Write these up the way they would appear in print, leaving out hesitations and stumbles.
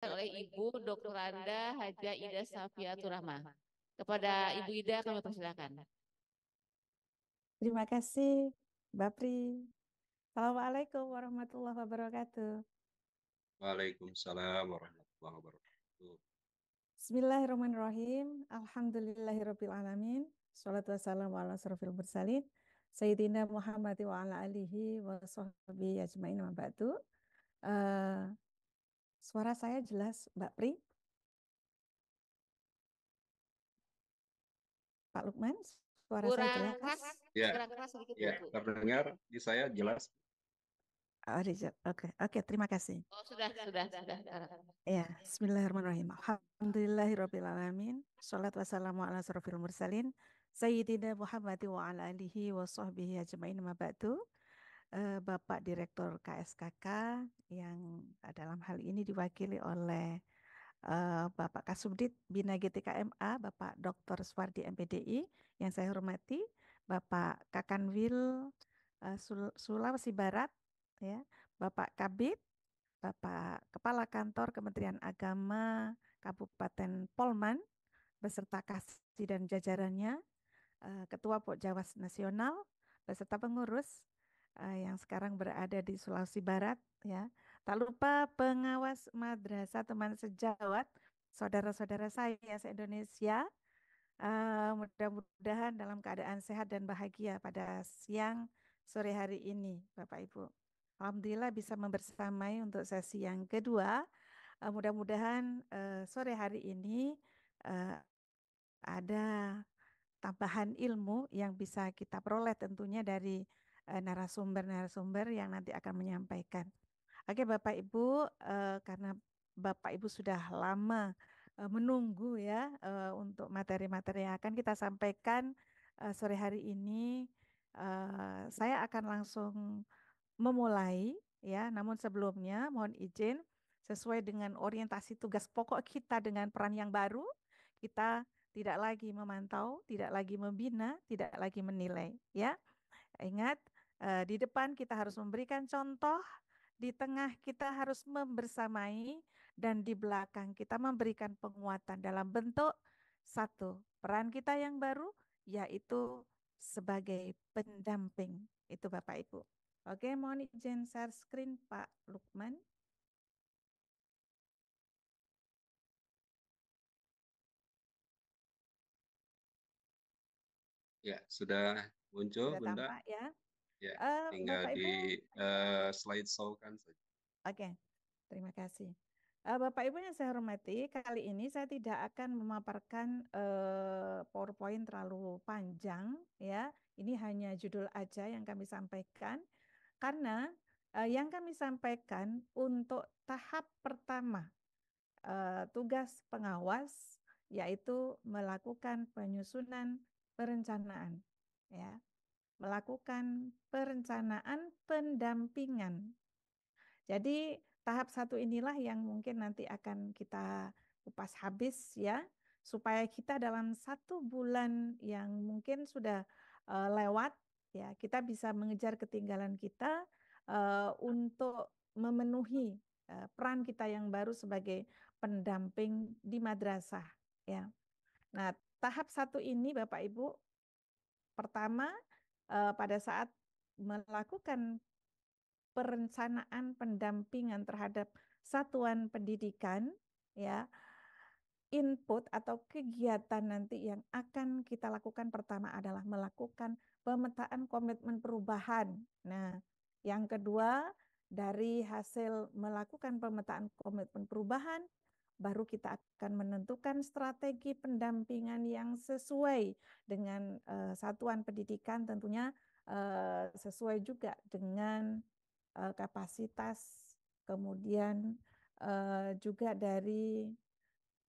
Oleh Ibu Dr. Randa Haja Ida Safiatur Rahmah. Kepada Ibu Ida kami persilakan. Terima kasih, Mbak Pri. Assalamualaikum warahmatullahi wabarakatuh. Waalaikumsalam warahmatullahi wabarakatuh. Bismillahirrahmanirrahim. Alhamdulillahirabbil alamin. Shalatu wassalamu ala asrofil mursalin. Sayyidina Muhammad wa ala alihi wa sahbihi ajmain wa ba'du. Eh, suara saya jelas, Mbak Pri? Pak Lukman, suara saya Kurang jelas? keras, Ya, kurang keras sedikit ya, Bu. terdengar di saya jelas. Oh, Oke, oke, terima kasih. Oh, sudah. Ya, bismillahirrahmanirrahim. Alhamdulillahirabbil alamin. Shalatu wassalamu ala asrofil mursalin. Sayyidina Muhammad wa ala alihi wa sahbihi ajmain ma ba'du. Bapak Direktur KSKK yang dalam hal ini diwakili oleh Bapak Kasubdit Bina GTKMA, Bapak Dr. Swardi MPDI yang saya hormati, Bapak Kakanwil Sulawesi Barat, ya, Bapak Kabit, Bapak Kepala Kantor Kementerian Agama Kabupaten Polman beserta kasih dan jajarannya, Ketua Pokjawas Nasional beserta pengurus yang sekarang berada di Sulawesi Barat, ya. Tak lupa pengawas madrasah teman sejawat, saudara-saudara saya se-Indonesia, mudah-mudahan dalam keadaan sehat dan bahagia pada siang sore hari ini, Bapak Ibu. Alhamdulillah bisa membersamai untuk sesi yang kedua. Mudah-mudahan sore hari ini uh, ada tambahan ilmu yang bisa kita peroleh tentunya dari narasumber-narasumber yang nanti akan menyampaikan. Oke, Bapak Ibu, karena Bapak Ibu sudah lama menunggu ya untuk materi-materi yang akan kita sampaikan sore hari ini, saya akan langsung memulai ya. Namun sebelumnya mohon izin sesuai dengan orientasi tugas pokok kita dengan peran yang baru, kita tidak lagi memantau, tidak lagi membina, tidak lagi menilai ya. Ingat, di depan kita harus memberikan contoh, di tengah kita harus membersamai, dan di belakang kita memberikan penguatan dalam bentuk satu, peran kita yang baru, yaitu sebagai pendamping. Itu Bapak Ibu. Oke, mohon izin share screen Pak Lukman. Ya, sudah muncul, Sudah Bunda. tampak ya. Ya, tinggal Bapak di Ibu, slide show kan saja. oke, terima kasih. Bapak Ibu yang saya hormati, kali ini saya tidak akan memaparkan PowerPoint terlalu panjang ya. Ini hanya judul aja yang kami sampaikan karena yang kami sampaikan untuk tahap pertama tugas pengawas yaitu melakukan penyusunan perencanaan ya, melakukan perencanaan pendampingan. Jadi tahap satu inilah yang mungkin nanti akan kita kupas habis ya, supaya kita dalam 1 bulan yang mungkin sudah lewat ya, kita bisa mengejar ketinggalan kita untuk memenuhi peran kita yang baru sebagai pendamping di madrasah ya. Nah, tahap satu ini Bapak Ibu, pertama pada saat melakukan perencanaan pendampingan terhadap satuan pendidikan ya, input atau kegiatan nanti yang akan kita lakukan pertama adalah melakukan pemetaan komitmen perubahan. Nah, yang kedua, dari hasil melakukan pemetaan komitmen perubahan, baru kita akan menentukan strategi pendampingan yang sesuai dengan satuan pendidikan, tentunya sesuai juga dengan kapasitas, kemudian juga dari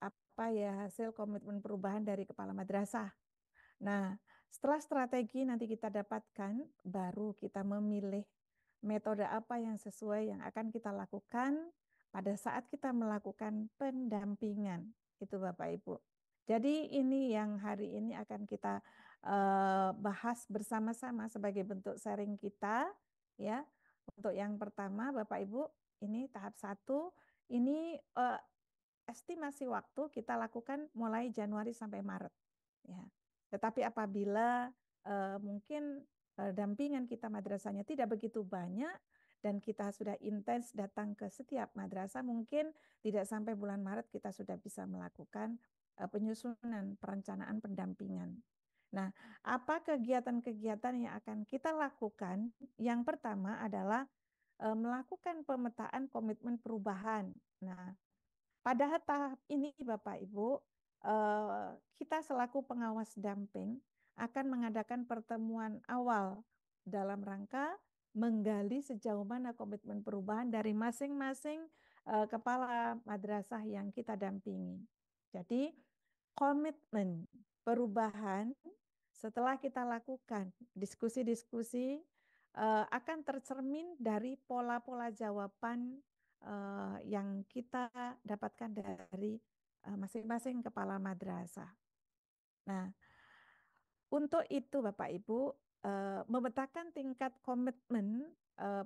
apa ya hasil komitmen perubahan dari kepala madrasah. Nah, setelah strategi nanti kita dapatkan, baru kita memilih metode apa yang sesuai yang akan kita lakukan pada saat kita melakukan pendampingan. Itu Bapak Ibu. Jadi ini yang hari ini akan kita bahas bersama-sama sebagai bentuk sharing kita ya. Untuk yang pertama Bapak Ibu, ini tahap 1, ini estimasi waktu kita lakukan mulai Januari sampai Maret. Ya. Tetapi apabila mungkin dampingan kita madrasahnya tidak begitu banyak dan kita sudah intens datang ke setiap madrasah, mungkin tidak sampai bulan Maret kita sudah bisa melakukan penyusunan perencanaan pendampingan. Nah, apa kegiatan-kegiatan yang akan kita lakukan? Yang pertama adalah melakukan pemetaan komitmen perubahan. Nah, pada tahap ini Bapak Ibu, kita selaku pengawas damping akan mengadakan pertemuan awal dalam rangka menggali sejauh mana komitmen perubahan dari masing-masing kepala madrasah yang kita dampingi. Jadi, komitmen perubahan setelah kita lakukan diskusi-diskusi akan tercermin dari pola-pola jawaban yang kita dapatkan dari masing-masing kepala madrasah. Nah, untuk itu Bapak Ibu memetakan tingkat komitmen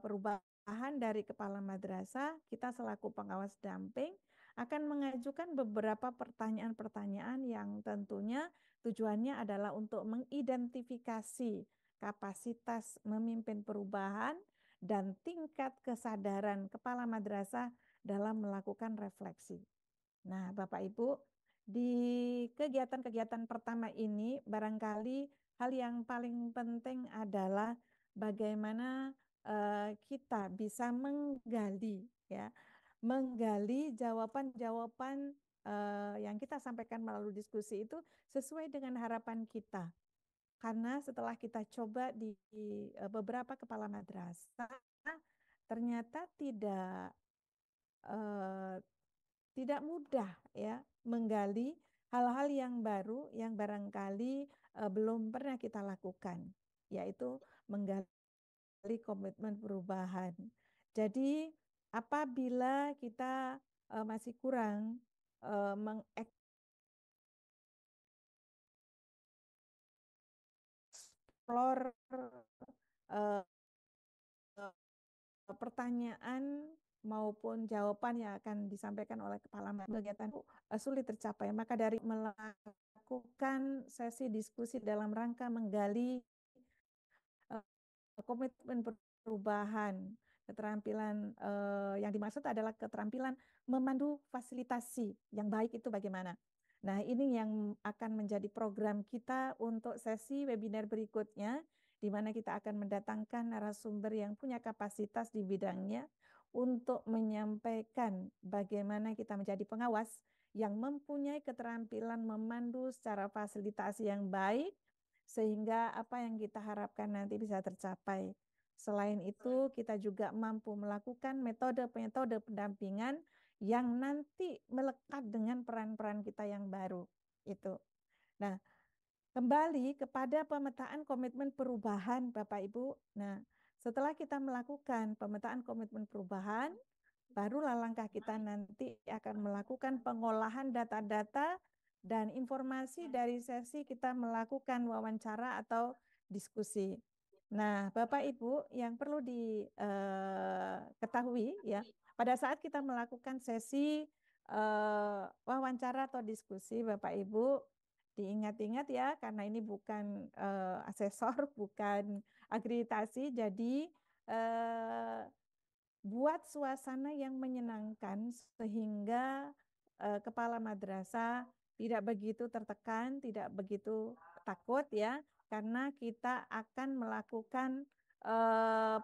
perubahan dari kepala madrasah, kita selaku pengawas damping akan mengajukan beberapa pertanyaan-pertanyaan yang tentunya tujuannya adalah untuk mengidentifikasi kapasitas memimpin perubahan dan tingkat kesadaran kepala madrasah dalam melakukan refleksi. Nah, Bapak Ibu, di kegiatan-kegiatan pertama ini barangkali hal yang paling penting adalah bagaimana kita bisa menggali jawaban-jawaban yang kita sampaikan melalui diskusi itu sesuai dengan harapan kita. Karena setelah kita coba di beberapa kepala madrasah, ternyata tidak mudah ya menggali hal-hal yang baru yang barangkali belum pernah kita lakukan, yaitu menggali komitmen perubahan. Jadi apabila kita masih kurang mengeksplor pertanyaan maupun jawaban yang akan disampaikan oleh kepala kegiatan sulit tercapai, maka dari melakukan sesi diskusi dalam rangka menggali komitmen perubahan, keterampilan yang dimaksud adalah keterampilan memandu fasilitasi yang baik itu bagaimana. Nah, ini yang akan menjadi program kita untuk sesi webinar berikutnya, di mana kita akan mendatangkan narasumber yang punya kapasitas di bidangnya untuk menyampaikan bagaimana kita menjadi pengawas yang mempunyai keterampilan memandu secara fasilitasi yang baik, sehingga apa yang kita harapkan nanti bisa tercapai. Selain itu, kita juga mampu melakukan metode-metode pendampingan yang nanti melekat dengan peran-peran kita yang baru. Itu. Nah, kembali kepada pemetaan komitmen perubahan, Bapak Ibu. Nah, setelah kita melakukan pemetaan komitmen perubahan, barulah langkah kita nanti akan melakukan pengolahan data-data dan informasi dari sesi kita melakukan wawancara atau diskusi. Nah, Bapak Ibu, yang perlu diketahui ya, pada saat kita melakukan sesi wawancara atau diskusi, Bapak Ibu, diingat-ingat ya, karena ini bukan asesor, bukan akreditasi, jadi buat suasana yang menyenangkan sehingga kepala madrasah tidak begitu tertekan, tidak begitu takut ya, karena kita akan melakukan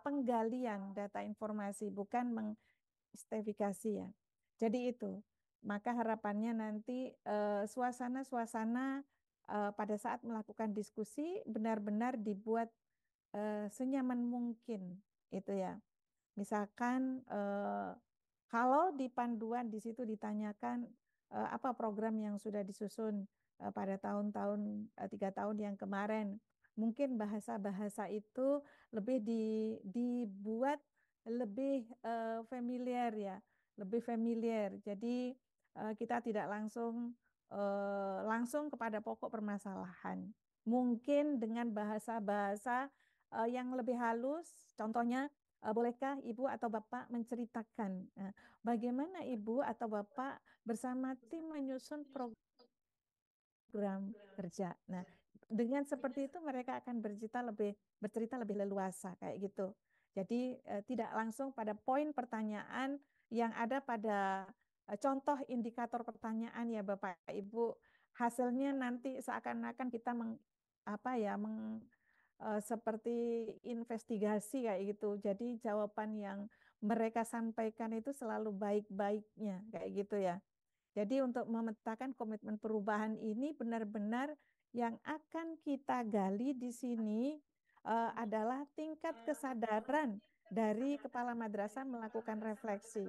penggalian data informasi, bukan mengistifikasi ya. Jadi itu, maka harapannya nanti suasana-suasana pada saat melakukan diskusi benar-benar dibuat senyaman mungkin, itu ya. Misalkan kalau di panduan di situ ditanyakan apa program yang sudah disusun pada tahun-tahun 3 tahun yang kemarin, mungkin bahasa-bahasa itu lebih dibuat lebih familiar ya, lebih familiar. Jadi kita tidak langsung kepada pokok permasalahan. Mungkin dengan bahasa-bahasa yang lebih halus, contohnya Bolehkah Ibu atau Bapak menceritakan bagaimana Ibu atau Bapak bersama tim menyusun program kerja. Nah, dengan seperti itu mereka akan bercerita lebih leluasa kayak gitu. Jadi tidak langsung pada poin pertanyaan yang ada pada contoh indikator pertanyaan ya Bapak Ibu. Hasilnya nanti seakan-akan kita seperti investigasi kayak gitu. Jadi jawaban yang mereka sampaikan itu selalu baik-baiknya kayak gitu ya. Jadi untuk memetakan komitmen perubahan ini benar-benar yang akan kita gali di sini adalah tingkat kesadaran dari kepala madrasah melakukan refleksi.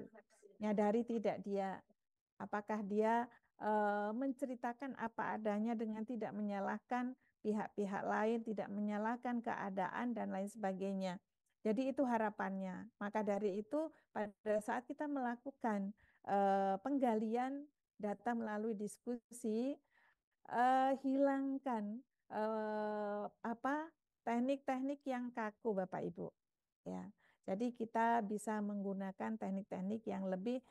Nyadari tidak dia, apakah dia menceritakan apa adanya dengan tidak menyalahkan pihak-pihak lain, tidak menyalahkan keadaan dan lain sebagainya. Jadi itu harapannya. Maka dari itu pada saat kita melakukan penggalian data melalui diskusi, hilangkan teknik-teknik yang kaku Bapak Ibu. Ya, jadi kita bisa menggunakan teknik-teknik yang lebih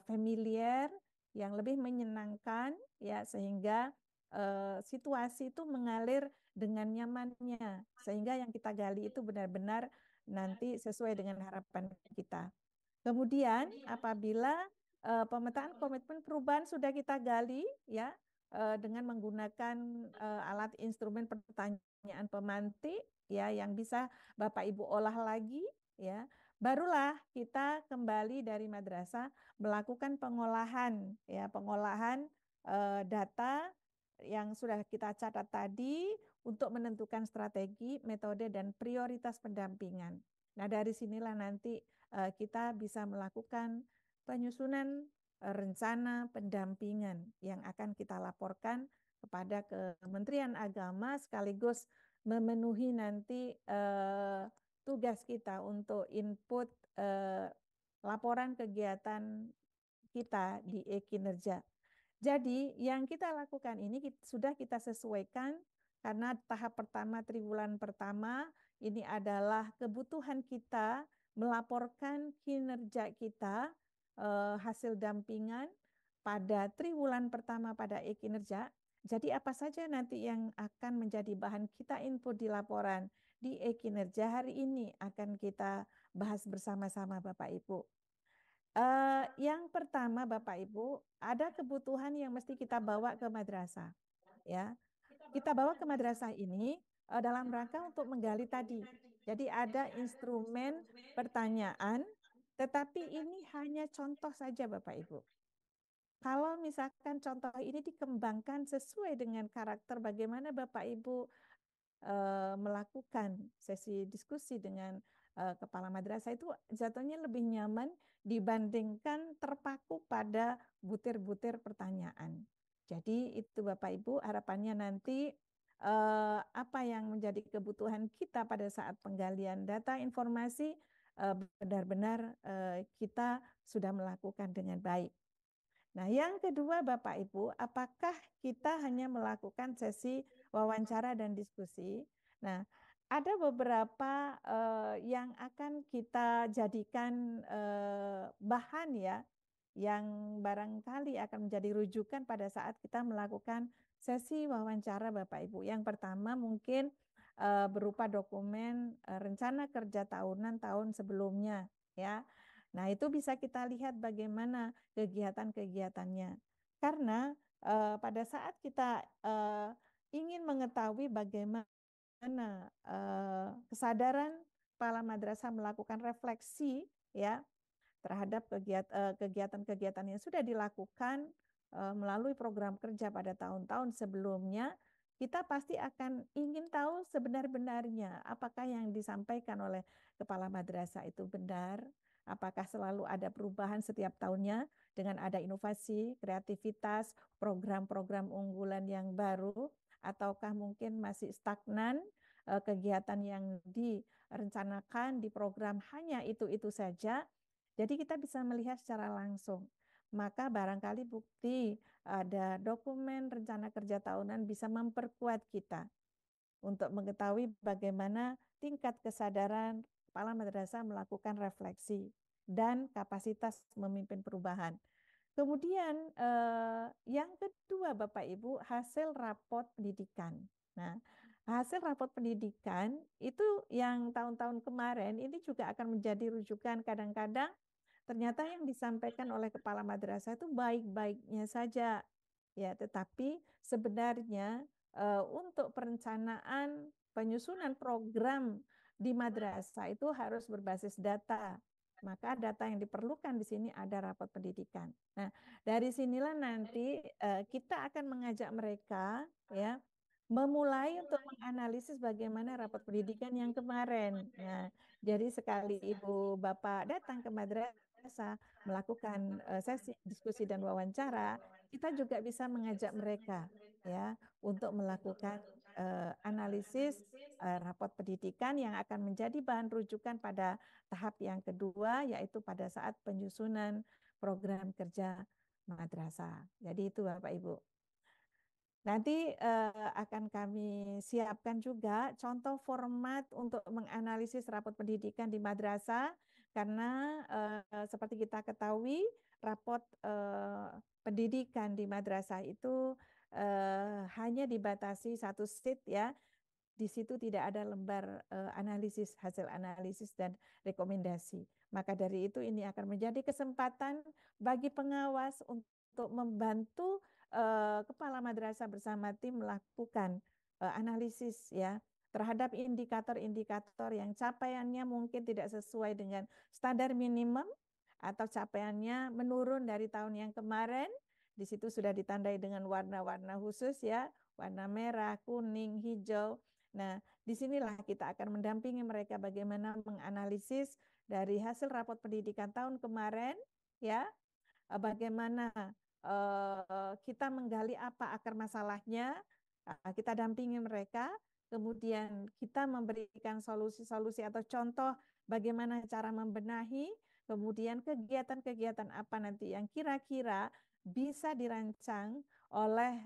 familiar, yang lebih menyenangkan, ya sehingga situasi itu mengalir dengan nyamannya, sehingga yang kita gali itu benar-benar nanti sesuai dengan harapan kita. Kemudian apabila pemetaan komitmen perubahan sudah kita gali ya dengan menggunakan alat instrumen pertanyaan pemantik ya yang bisa Bapak Ibu olah lagi ya, barulah kita kembali dari madrasah melakukan pengolahan ya, pengolahan data yang sudah kita catat tadi untuk menentukan strategi, metode dan prioritas pendampingan. Nah, dari sinilah nanti kita bisa melakukan penyusunan rencana pendampingan yang akan kita laporkan kepada Kementerian Agama sekaligus memenuhi nanti tugas kita untuk input laporan kegiatan kita di e-kinerja. Jadi yang kita lakukan ini sudah kita sesuaikan karena tahap pertama triwulan pertama ini adalah kebutuhan kita melaporkan kinerja kita hasil dampingan pada triwulan pertama pada e-kinerja. Jadi apa saja nanti yang akan menjadi bahan kita input di laporan di e-kinerja hari ini akan kita bahas bersama-sama Bapak Ibu. Yang pertama Bapak Ibu, ada kebutuhan yang mesti kita bawa ke madrasah. Ya, kita bawa ke madrasah ini dalam rangka untuk menggali tadi. Jadi ada instrumen pertanyaan, tetapi ini hanya contoh saja Bapak Ibu. Kalau misalkan contoh ini dikembangkan sesuai dengan karakter bagaimana Bapak Ibu melakukan sesi diskusi dengan kepala madrasah itu jatuhnya lebih nyaman dibandingkan terpaku pada butir-butir pertanyaan. Jadi itu Bapak Ibu harapannya nanti apa yang menjadi kebutuhan kita pada saat penggalian data informasi benar-benar kita sudah melakukan dengan baik. Nah, yang kedua Bapak Ibu, apakah kita hanya melakukan sesi wawancara dan diskusi? Nah, ada beberapa yang akan kita jadikan bahan ya, yang barangkali akan menjadi rujukan pada saat kita melakukan sesi wawancara Bapak Ibu. Yang pertama mungkin berupa dokumen rencana kerja tahunan tahun sebelumnya ya. Nah, itu bisa kita lihat bagaimana kegiatan-kegiatannya. Karena pada saat kita ingin mengetahui bagaimana kesadaran kepala madrasah melakukan refleksi ya terhadap kegiatan-kegiatan yang sudah dilakukan melalui program kerja pada tahun-tahun sebelumnya, kita pasti akan ingin tahu sebenar-benarnya apakah yang disampaikan oleh kepala madrasah itu benar, apakah selalu ada perubahan setiap tahunnya dengan ada inovasi, kreativitas, program-program unggulan yang baru, ataukah mungkin masih stagnan kegiatan yang direncanakan di program hanya itu-itu saja. Jadi kita bisa melihat secara langsung. Maka barangkali bukti ada dokumen rencana kerja tahunan bisa memperkuat kita untuk mengetahui bagaimana tingkat kesadaran kepala madrasah melakukan refleksi dan kapasitas memimpin perubahan. Kemudian yang kedua Bapak Ibu, hasil raport pendidikan. Nah, hasil raport pendidikan itu yang tahun-tahun kemarin ini juga akan menjadi rujukan. Kadang-kadang ternyata yang disampaikan oleh kepala madrasah itu baik-baiknya saja, ya, tetapi sebenarnya untuk perencanaan penyusunan program di madrasah itu harus berbasis data. Maka data yang diperlukan di sini ada raport pendidikan. Nah, dari sinilah nanti kita akan mengajak mereka, ya, memulai untuk menganalisis bagaimana raport pendidikan yang kemarin. Nah, jadi sekali Ibu Bapak datang ke madrasah melakukan sesi diskusi dan wawancara, kita juga bisa mengajak mereka, ya, untuk melakukan analisis raport pendidikan yang akan menjadi bahan rujukan pada tahap yang kedua, yaitu pada saat penyusunan program kerja madrasah. Jadi itu Bapak Ibu. Nanti akan kami siapkan juga contoh format untuk menganalisis raport pendidikan di madrasah, karena seperti kita ketahui raport pendidikan di madrasah itu hanya dibatasi satu sheet, ya. Di situ tidak ada lembar analisis, hasil analisis dan rekomendasi. Maka dari itu ini akan menjadi kesempatan bagi pengawas untuk membantu kepala madrasah bersama tim melakukan analisis, ya, terhadap indikator-indikator yang capaiannya mungkin tidak sesuai dengan standar minimum atau capaiannya menurun dari tahun yang kemarin. Di situ sudah ditandai dengan warna-warna khusus, ya, warna merah, kuning, hijau. Nah, disinilah kita akan mendampingi mereka bagaimana menganalisis dari hasil raport pendidikan tahun kemarin, ya, bagaimana kita menggali apa akar masalahnya, kita dampingi mereka, kemudian kita memberikan solusi-solusi atau contoh bagaimana cara membenahi, kemudian kegiatan-kegiatan apa nanti yang kira-kira bisa dirancang oleh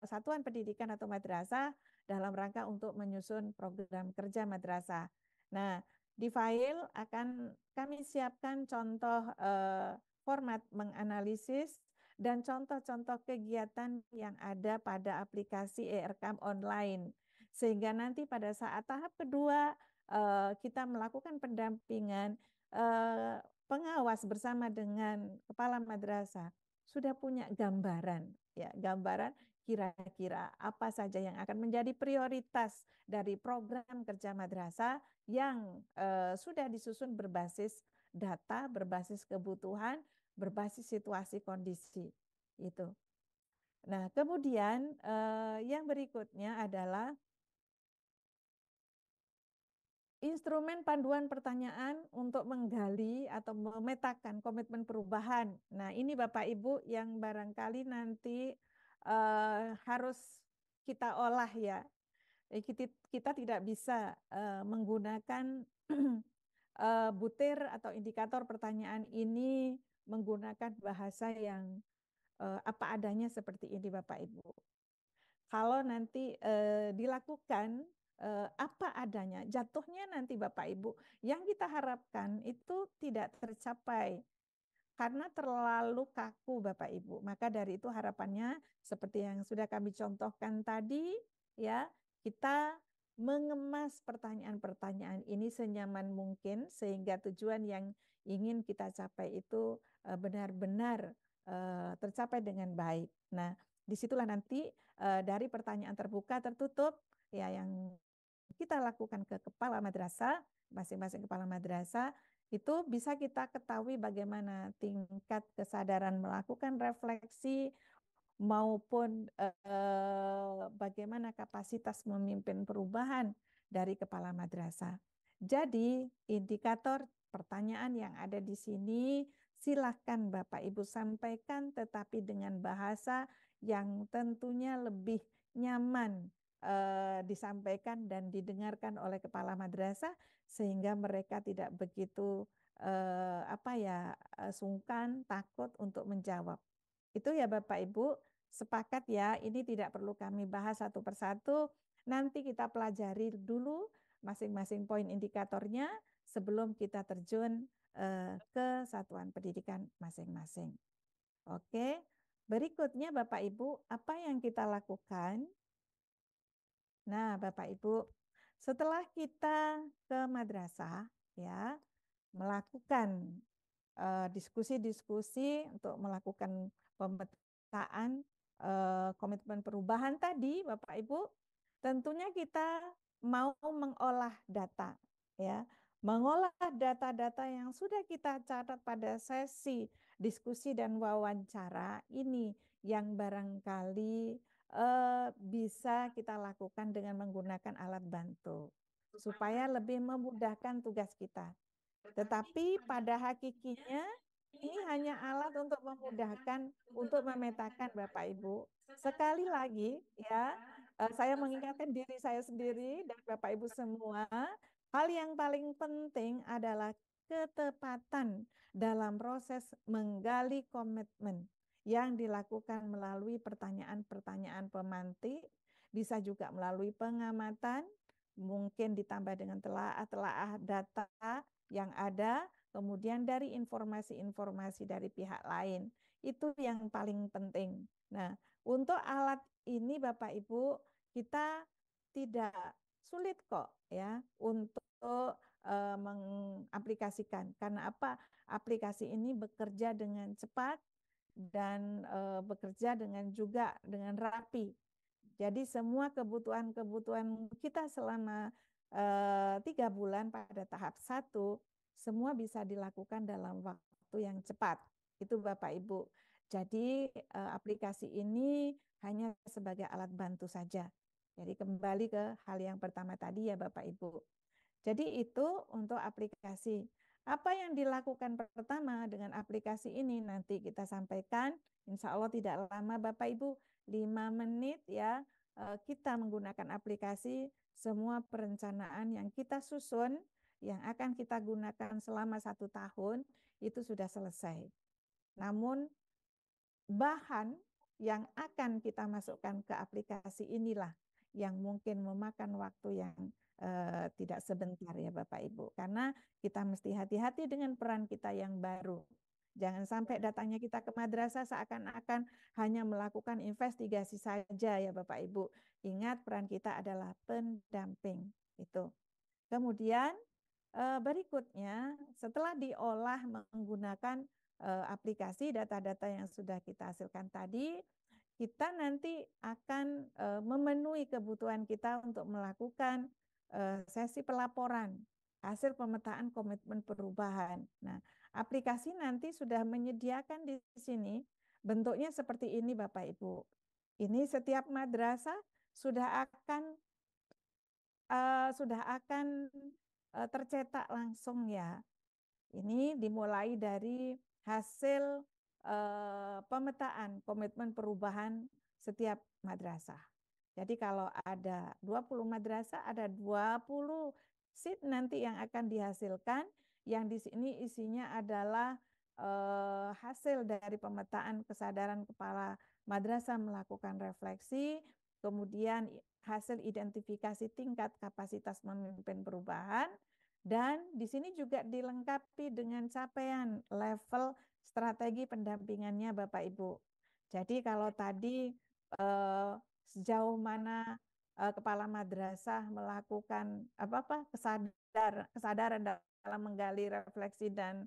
satuan pendidikan atau madrasah dalam rangka untuk menyusun program kerja madrasah. Nah, di file akan kami siapkan contoh format menganalisis dan contoh-contoh kegiatan yang ada pada aplikasi eRekam online. Sehingga nanti pada saat tahap kedua kita melakukan pendampingan, pengawas bersama dengan kepala madrasah sudah punya gambaran, ya, gambaran kira-kira apa saja yang akan menjadi prioritas dari program kerja madrasah yang sudah disusun berbasis data, berbasis kebutuhan, berbasis situasi kondisi itu. Nah, kemudian yang berikutnya adalah instrumen panduan pertanyaan untuk menggali atau memetakan komitmen perubahan. Nah, ini Bapak Ibu yang barangkali nanti harus kita olah, ya. Kita tidak bisa menggunakan butir atau indikator pertanyaan ini menggunakan bahasa yang apa adanya seperti ini Bapak Ibu. Kalau nanti dilakukan apa adanya, jatuhnya nanti Bapak Ibu yang kita harapkan itu tidak tercapai karena terlalu kaku Bapak Ibu. Maka dari itu harapannya seperti yang sudah kami contohkan tadi, ya, kita mengemas pertanyaan-pertanyaan ini senyaman mungkin sehingga tujuan yang ingin kita capai itu benar-benar tercapai dengan baik. Nah, disitulah nanti dari pertanyaan terbuka tertutup, ya, yang kita lakukan ke kepala madrasah, masing-masing kepala madrasah itu bisa kita ketahui bagaimana tingkat kesadaran melakukan refleksi maupun bagaimana kapasitas memimpin perubahan dari kepala madrasah. Jadi indikator pertanyaan yang ada di sini silahkan Bapak Ibu sampaikan, tetapi dengan bahasa yang tentunya lebih nyaman disampaikan dan didengarkan oleh kepala madrasah sehingga mereka tidak begitu sungkan, takut untuk menjawab. Itu ya Bapak Ibu, sepakat ya, ini tidak perlu kami bahas satu persatu, nanti kita pelajari dulu masing-masing poin indikatornya sebelum kita terjun ke satuan pendidikan masing-masing. Oke, berikutnya Bapak Ibu, apa yang kita lakukan? Nah, Bapak Ibu, setelah kita ke madrasah, ya, melakukan diskusi-diskusi untuk melakukan pemetaan komitmen perubahan tadi, Bapak Ibu, tentunya kita mau mengolah data, ya, mengolah data-data yang sudah kita catat pada sesi diskusi dan wawancara ini yang barangkali bisa kita lakukan dengan menggunakan alat bantu supaya lebih memudahkan tugas kita. Tetapi pada hakikinya ini hanya alat untuk memudahkan, untuk memetakan Bapak Ibu. Sekali lagi ya, saya mengingatkan diri saya sendiri dan Bapak Ibu semua, hal yang paling penting adalah ketepatan dalam proses menggali komitmen yang dilakukan melalui pertanyaan-pertanyaan pemantik, bisa juga melalui pengamatan, mungkin ditambah dengan telah data yang ada, kemudian dari informasi-informasi dari pihak lain. Itu yang paling penting. Nah, untuk alat ini Bapak Ibu, kita tidak sulit kok ya untuk mengaplikasikan. Karena apa? Aplikasi ini bekerja dengan cepat dan bekerja juga dengan rapi. Jadi semua kebutuhan-kebutuhan kita selama 3 bulan pada tahap 1 semua bisa dilakukan dalam waktu yang cepat. Itu Bapak Ibu. Jadi aplikasi ini hanya sebagai alat bantu saja. Jadi kembali ke hal yang pertama tadi ya Bapak Ibu. Jadi itu untuk aplikasi. Apa yang dilakukan pertama dengan aplikasi ini nanti kita sampaikan, insya Allah tidak lama Bapak Ibu, 5 menit ya, kita menggunakan aplikasi, semua perencanaan yang kita susun, yang akan kita gunakan selama 1 tahun, itu sudah selesai. Namun bahan yang akan kita masukkan ke aplikasi inilah yang mungkin memakan waktu yang tidak sebentar ya Bapak Ibu, karena kita mesti hati-hati dengan peran kita yang baru. Jangan sampai datangnya kita ke madrasah seakan-akan hanya melakukan investigasi saja ya Bapak Ibu. Ingat peran kita adalah pendamping itu. Kemudian berikutnya setelah diolah menggunakan aplikasi data-data yang sudah kita hasilkan tadi, kita nanti akan memenuhi kebutuhan kita untuk melakukan sesi pelaporan hasil pemetaan komitmen perubahan. Nah, aplikasi nanti sudah menyediakan di sini bentuknya seperti ini Bapak Ibu. Ini setiap madrasah sudah akan tercetak langsung ya. Ini dimulai dari hasil pemetaan komitmen perubahan setiap madrasah. Jadi kalau ada 20 madrasah, ada 20 sheet nanti yang akan dihasilkan, yang di sini isinya adalah hasil dari pemetaan kesadaran kepala madrasah melakukan refleksi, kemudian hasil identifikasi tingkat kapasitas memimpin perubahan, dan di sini juga dilengkapi dengan capaian level strategi pendampingannya Bapak Ibu. Jadi kalau tadi sejauh mana kepala madrasah melakukan kesadaran dalam menggali refleksi dan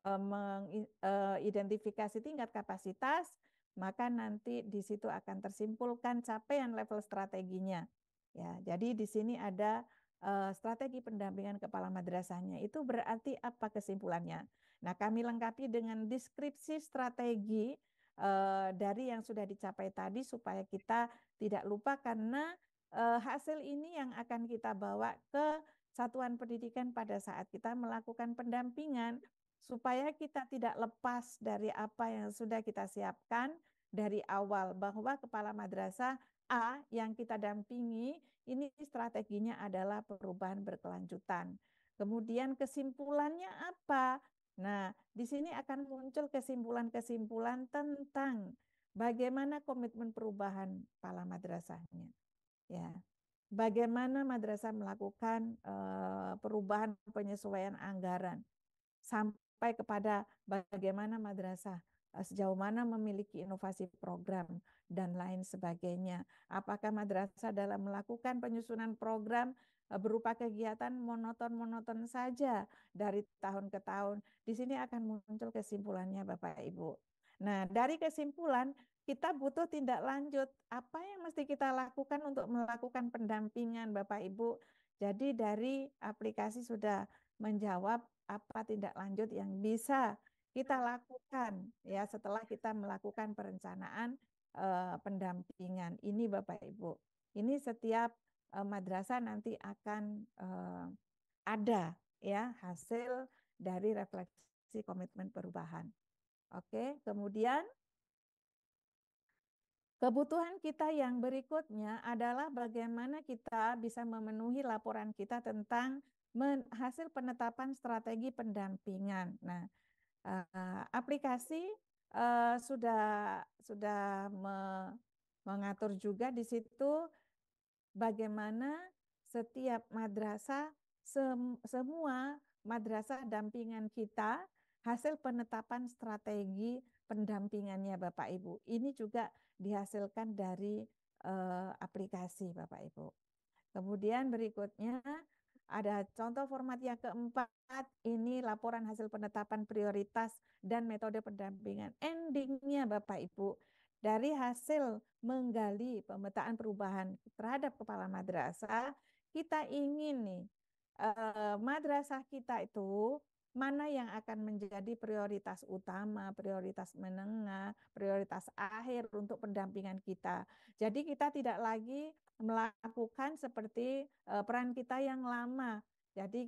mengidentifikasi tingkat kapasitas, maka nanti di situ akan tersimpulkan capaian level strateginya. Ya, jadi di sini ada strategi pendampingan kepala madrasahnya. Itu berarti apa kesimpulannya? Nah, kami lengkapi dengan deskripsi strategi dari yang sudah dicapai tadi supaya kita tidak lupa, karena hasil ini yang akan kita bawa ke satuan pendidikan pada saat kita melakukan pendampingan, supaya kita tidak lepas dari apa yang sudah kita siapkan dari awal, bahwa kepala madrasah A yang kita dampingi ini strateginya adalah perubahan berkelanjutan. Kemudian kesimpulannya apa? Nah, di sini akan muncul kesimpulan-kesimpulan tentang bagaimana komitmen perubahan kepala madrasahnya. Ya. bagaimana madrasah melakukan perubahan penyesuaian anggaran sampai kepada bagaimana madrasah sejauh mana memiliki inovasi program dan lain sebagainya. Apakah madrasah dalam melakukan penyusunan program berupa kegiatan monoton-monoton saja dari tahun ke tahun? Di sini akan muncul kesimpulannya Bapak Ibu. Nah, dari kesimpulan kita butuh tindak lanjut. Apa yang mesti kita lakukan untuk melakukan pendampingan Bapak Ibu? Jadi dari aplikasi sudah menjawab apa tindak lanjut yang bisa kita lakukan ya setelah kita melakukan perencanaan pendampingan. Ini Bapak Ibu. Ini setiap madrasah nanti akan ada ya hasil dari refleksi komitmen perubahan. Oke, kemudian kebutuhan kita yang berikutnya adalah bagaimana kita bisa memenuhi laporan kita tentang hasil penetapan strategi pendampingan. Nah, aplikasi sudah mengatur juga di situ bagaimana setiap madrasah, semua madrasah dampingan kita, hasil penetapan strategi pendampingannya Bapak Ibu. Ini juga dihasilkan dari aplikasi Bapak Ibu. Kemudian berikutnya ada contoh format yang keempat, ini laporan hasil penetapan prioritas dan metode pendampingan. Endingnya Bapak Ibu, dari hasil menggali pemetaan perubahan terhadap kepala madrasah, kita ingin nih madrasah kita itu mana yang akan menjadi prioritas utama, prioritas menengah, prioritas akhir untuk pendampingan kita. Jadi kita tidak lagi melakukan seperti peran kita yang lama. Jadi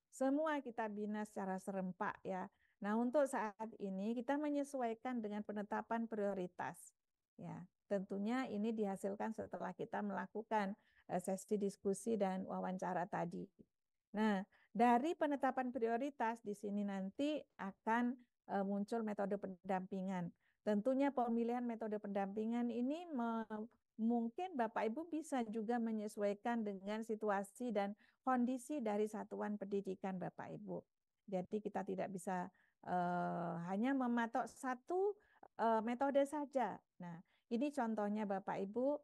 semua kita bina secara serempak ya. Nah, untuk saat ini kita menyesuaikan dengan penetapan prioritas. Ya, tentunya ini dihasilkan setelah kita melakukan sesi diskusi dan wawancara tadi. Nah, dari penetapan prioritas di sini nanti akan muncul metode pendampingan. Tentunya pemilihan metode pendampingan ini mungkin Bapak Ibu bisa juga menyesuaikan dengan situasi dan kondisi dari satuan pendidikan Bapak Ibu. Jadi kita tidak bisa hanya mematok satu metode saja. Nah, ini contohnya Bapak Ibu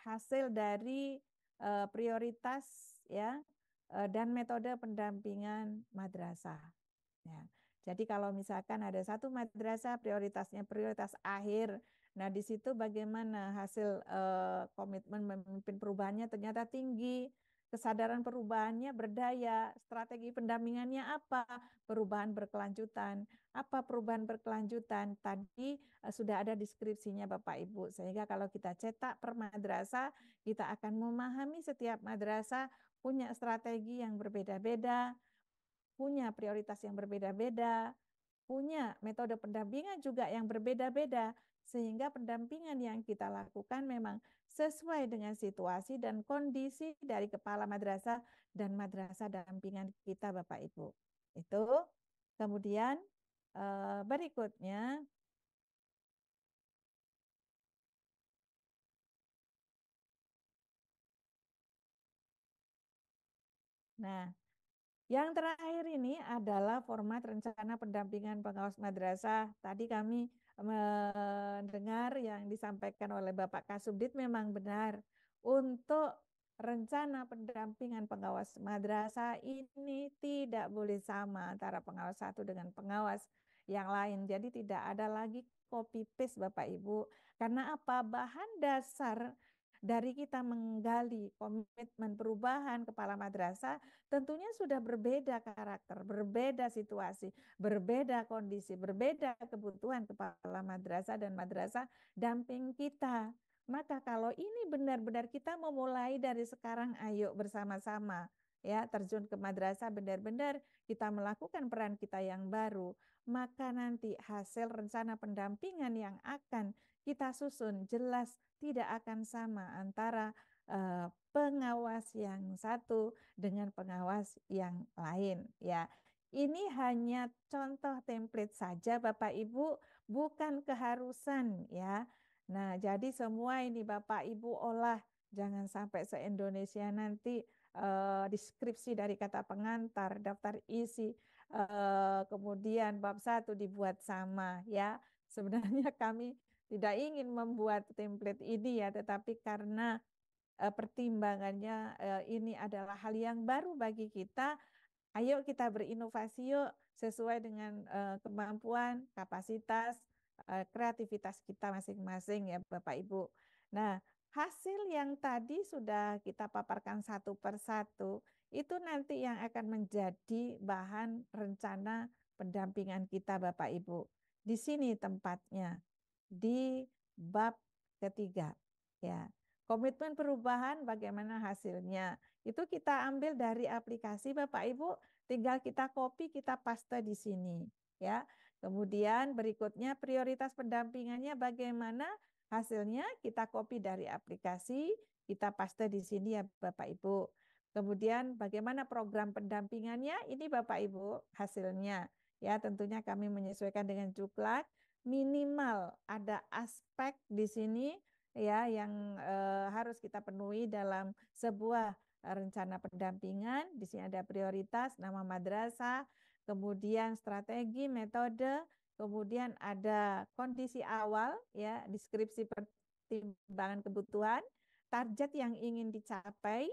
hasil dari prioritas ya dan metode pendampingan madrasah. Ya. Jadi kalau misalkan ada satu madrasah prioritasnya prioritas akhir, nah di situ bagaimana hasil komitmen memimpin perubahannya ternyata tinggi, kesadaran perubahannya berdaya, strategi pendampingannya apa? Perubahan berkelanjutan. Apa perubahan berkelanjutan? Tadi sudah ada deskripsinya Bapak Ibu, sehingga kalau kita cetak per madrasah, kita akan memahami setiap madrasah punya strategi yang berbeda-beda, punya prioritas yang berbeda-beda, punya metode pendampingan juga yang berbeda-beda, sehingga pendampingan yang kita lakukan memang sesuai dengan situasi dan kondisi dari kepala madrasah dan madrasah dampingan kita Bapak Ibu. Itu. Kemudian berikutnya nah, yang terakhir ini adalah format rencana pendampingan pengawas madrasah. Tadi kami mendengar yang disampaikan oleh Bapak Kasubdit memang benar. Untuk rencana pendampingan pengawas madrasah ini tidak boleh sama antara pengawas satu dengan pengawas yang lain. Jadi tidak ada lagi copy paste Bapak Ibu. Karena apa? Bahan dasar dari kita menggali komitmen perubahan kepala madrasah tentunya sudah berbeda karakter, berbeda situasi, berbeda kondisi, berbeda kebutuhan kepala madrasah dan madrasah damping kita. Maka kalau ini benar-benar kita memulai dari sekarang, ayo bersama-sama ya terjun ke madrasah, benar-benar kita melakukan peran kita yang baru, maka nanti hasil rencana pendampingan yang akan kita susun jelas tidak akan sama antara pengawas yang satu dengan pengawas yang lain ya. Ini hanya contoh template saja Bapak Ibu, bukan keharusan ya. Nah, jadi semua ini Bapak Ibu olah Jangan sampai se-Indonesia nanti deskripsi dari kata pengantar, daftar isi, kemudian bab 1 dibuat sama ya. Sebenarnya kami tidak ingin membuat template ini ya, tetapi karena pertimbangannya ini adalah hal yang baru bagi kita, ayo kita berinovasi yuk sesuai dengan kemampuan, kapasitas, kreativitas kita masing-masing ya Bapak Ibu. Nah, hasil yang tadi sudah kita paparkan satu persatu, itu nanti yang akan menjadi bahan rencana pendampingan kita Bapak Ibu. Di sini tempatnya, di bab ketiga. Ya, komitmen perubahan bagaimana hasilnya. Itu kita ambil dari aplikasi Bapak Ibu, tinggal kita copy, kita paste di sini. Ya, kemudian berikutnya prioritas pendampingannya bagaimana. Hasilnya kita copy dari aplikasi, kita paste di sini ya Bapak Ibu. Kemudian bagaimana program pendampingannya? Ini Bapak Ibu hasilnya. Ya, tentunya kami menyesuaikan dengan Cuklat. Minimal ada aspek di sini ya yang harus kita penuhi dalam sebuah rencana pendampingan. Di sini ada prioritas, nama madrasah, kemudian strategi, metode, kemudian ada kondisi awal, ya, deskripsi pertimbangan kebutuhan, target yang ingin dicapai,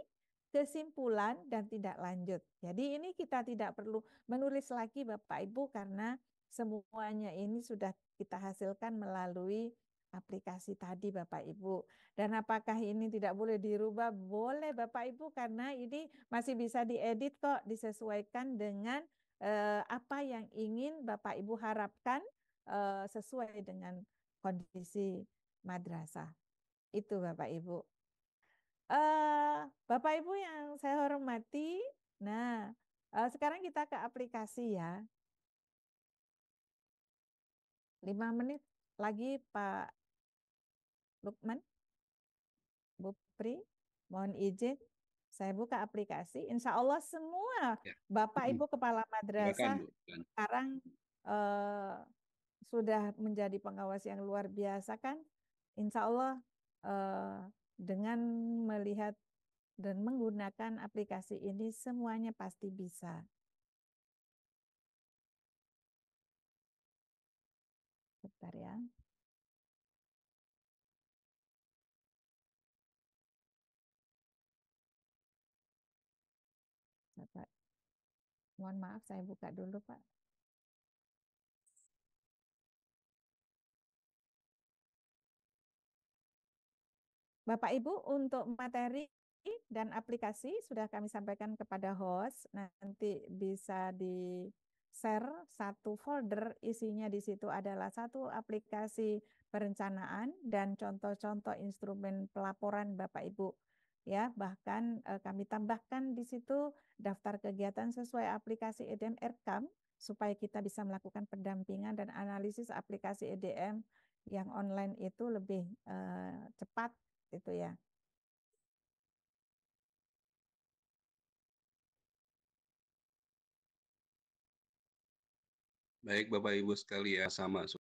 kesimpulan, dan tidak lanjut. Jadi ini kita tidak perlu menulis lagi Bapak Ibu karena semuanya ini sudah kita hasilkan melalui aplikasi tadi Bapak Ibu. Dan apakah ini tidak boleh dirubah? Boleh Bapak Ibu karena ini masih bisa diedit kok, disesuaikan dengan apa yang ingin Bapak Ibu harapkan sesuai dengan kondisi madrasah. Itu Bapak Ibu. Bapak Ibu yang saya hormati, nah sekarang kita ke aplikasi ya. 5 menit lagi Pak Lukman, Bu Pri, mohon izin. Saya buka aplikasi, insya Allah semua Ya. Bapak Ibu Kepala Madrasah Silakan, Bu. sekarang sudah menjadi pengawas yang luar biasa kan. Insya Allah dengan melihat dan menggunakan aplikasi ini semuanya pasti bisa. Bentar ya. Mohon maaf saya buka dulu Pak. Bapak Ibu, untuk materi dan aplikasi sudah kami sampaikan kepada host. Nanti bisa di-share satu folder, isinya di situ adalah satu aplikasi perencanaan dan contoh-contoh instrumen pelaporan Bapak Ibu. Ya, bahkan kami tambahkan di situ daftar kegiatan sesuai aplikasi EDM Erkam supaya kita bisa melakukan pendampingan dan analisis aplikasi EDM yang online itu lebih cepat itu ya. Baik Bapak Ibu sekalian, sama